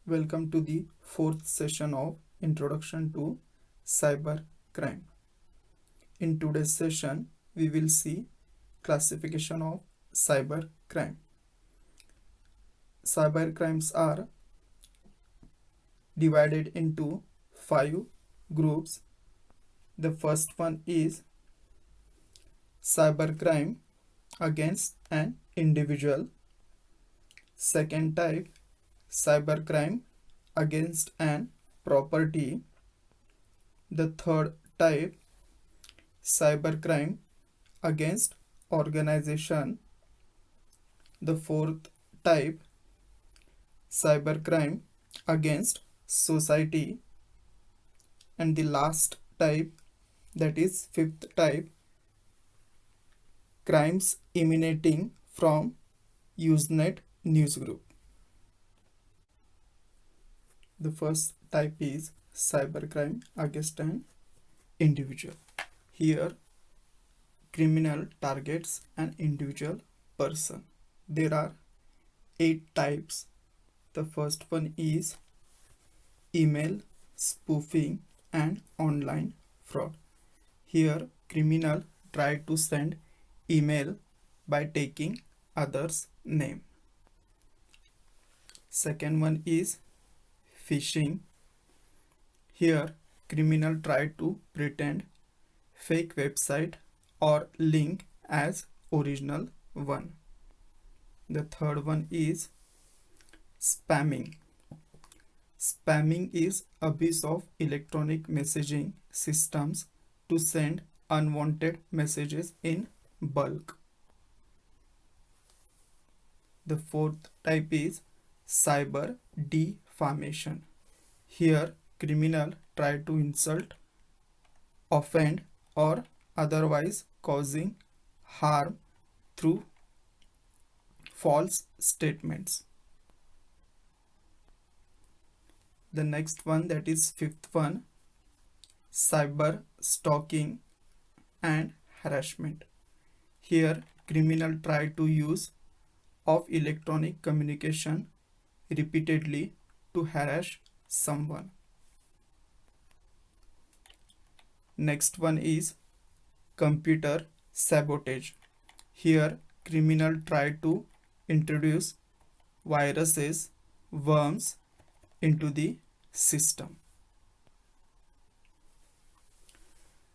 Welcome to the fourth session of Introduction to Cyber Crime. In today's session, we will see classification of cyber crime. Cyber crimes are divided into 5 groups. The first one is cyber crime against an individual. Second type, cyber crime against an property. The third type, cybercrime against organization. The fourth type, cybercrime against society. And the last type, that is fifth type, crimes emanating from Usenet newsgroup. The first type is cybercrime against an individual. Here, criminal targets an individual person. There are 8 types. The first one is email spoofing and online fraud. Here, criminal try to send email by taking others' name. Second one is phishing. Here, criminal try to pretend fake website or link as original one. The third one is spamming. Spamming is abuse of electronic messaging systems to send unwanted messages in bulk. The fourth type is cyber defamation. Here, criminal try to insult, offend, or otherwise causing harm through false statements. The next one, that is fifth one, cyber stalking and harassment. Here, criminal try to use of electronic communication repeatedly to harass someone. Next one is computer sabotage. Here, criminal try to introduce viruses, worms into the system.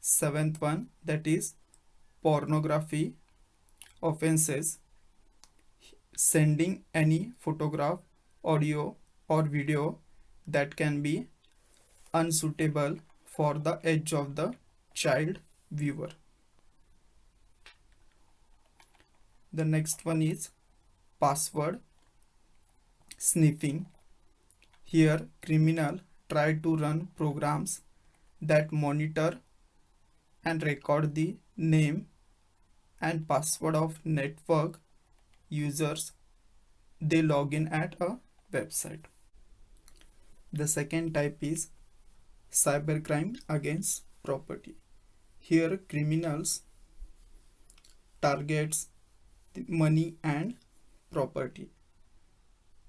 Seventh one, that is pornography offenses. Sending any photograph, audio, or video that can be unsuitable for the age of the child viewer. The next one is password sniffing. Here, criminal try to run programs that monitor and record the name and password of network users they log in at a website. The second type is cybercrime against property. Here, criminals targets the money and property.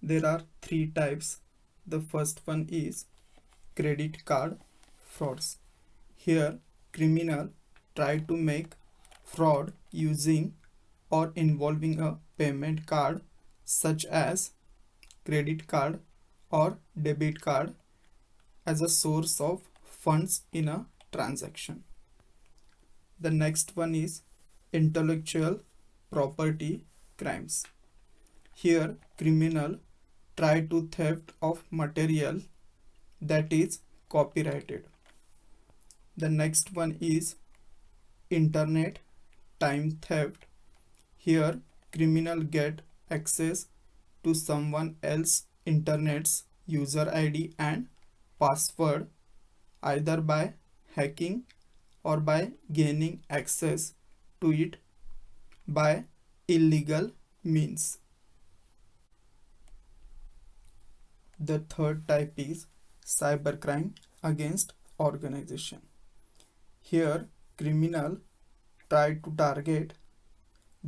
There are 3 types. The first one is credit card frauds. Here, criminal try to make fraud using or involving a payment card such as credit card or debit card as a source of funds in a transaction. The next one is intellectual property crimes. Here, criminal try to theft of material that is copyrighted. The next one is internet time theft. Here, criminal get access to someone else's internet's user ID and password either by hacking or by gaining access to it by illegal means. The third type is cybercrime against organization. Here, criminal try to target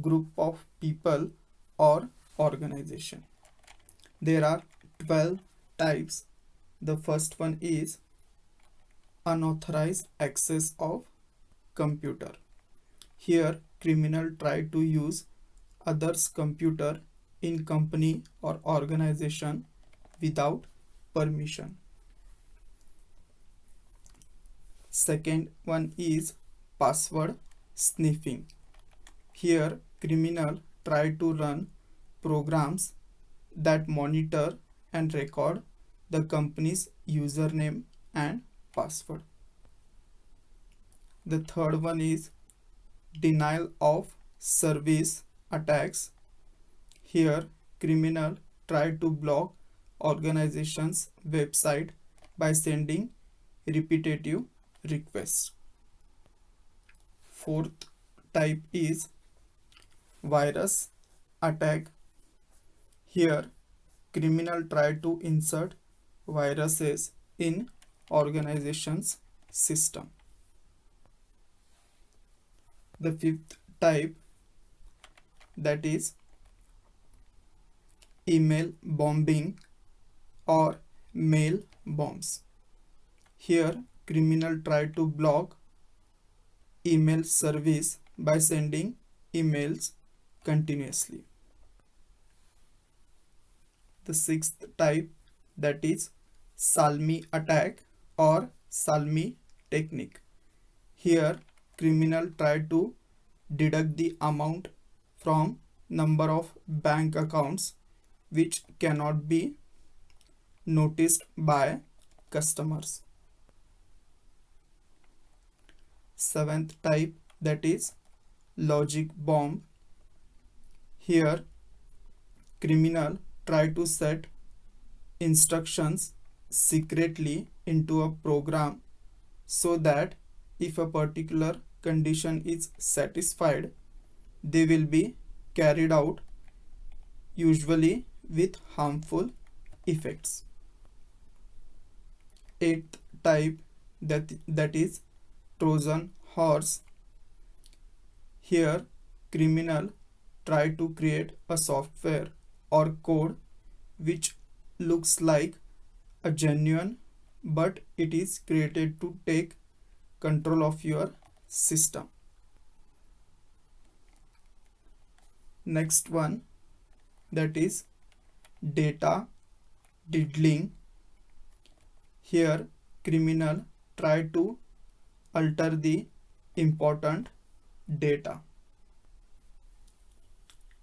group of people or organization. There are 12 types. The first one is unauthorized access of computer. Here, criminal try to use others' computer in company or organization without permission. Second one is password sniffing. Here, criminal try to run programs that monitor and record the company's username and password. The third one is denial of service attacks. Here, criminal try to block organization's website by sending repetitive requests. Fourth type is virus attack. Here, criminal try to insert viruses in organization's system. The fifth type, that is email bombing or mail bombs. Here, criminal try to block email service by sending emails continuously. The sixth type, that is Salmi attack or Salmi technique. Here, criminal try to deduct the amount from number of bank accounts which cannot be noticed by customers. Seventh type, that is logic bomb. Here, criminal try to set instructions secretly into a program so that if a particular condition is satisfied, they will be carried out, usually with harmful effects. Eighth type, that is Trojan horse. Here, criminal try to create a software or code which looks like a genuine, but it is created to take control of your system. Next one, that is data diddling. Here, criminal try to alter the important data.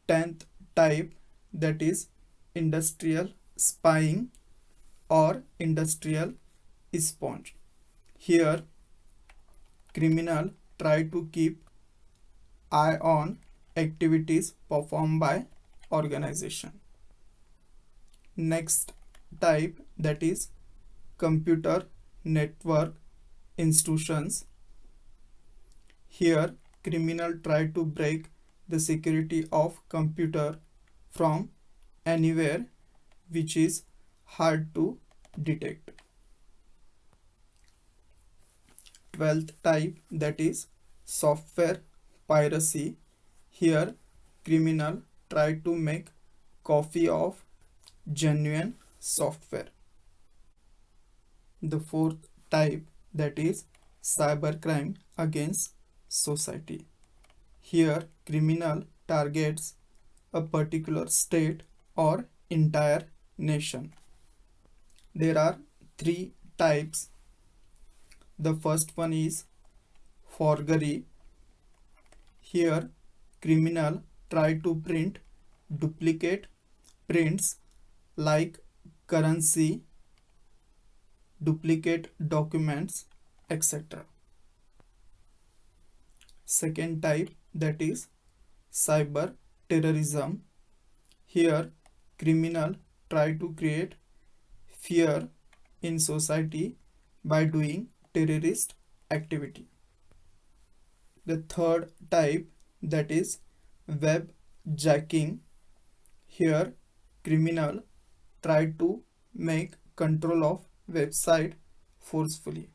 10th type, that is industrial spying or industrial espionage. Here, criminal try to keep eye on activities performed by organization. Next type, that is computer network intrusions. Here, criminal try to break the security of computer from anywhere which is hard to detect. 12th type, that is software piracy. Here, criminal try to make copy of genuine software. The fourth type, that is cybercrime against society. Here, criminal targets a particular state or entire nation. There are three types. The first one is forgery. Here, criminal try to print duplicate prints like currency, duplicate documents, etc. Second type, that is cyber terrorism. Here, criminal try to create fear in society by doing terrorist activity. The third type, that is web jacking. Here, criminal try to make control of website forcefully.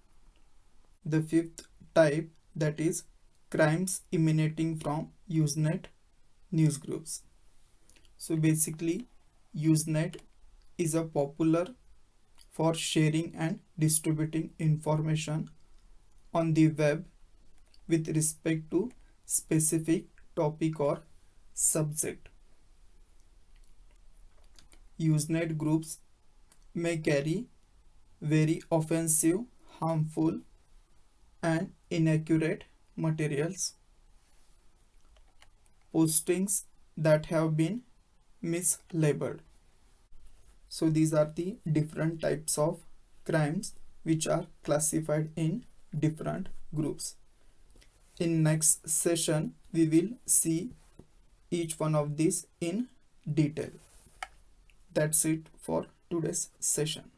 The fifth type, that is crimes emanating from Usenet newsgroups. So basically, Usenet is a popular for sharing and distributing information on the web with respect to specific topic or subject. Usenet groups may carry very offensive, harmful, and inaccurate materials. Postings that have been mislabeled. So these are the different types of crimes which are classified in different groups. In next session, we will see each one of these in detail. That's it for today's session.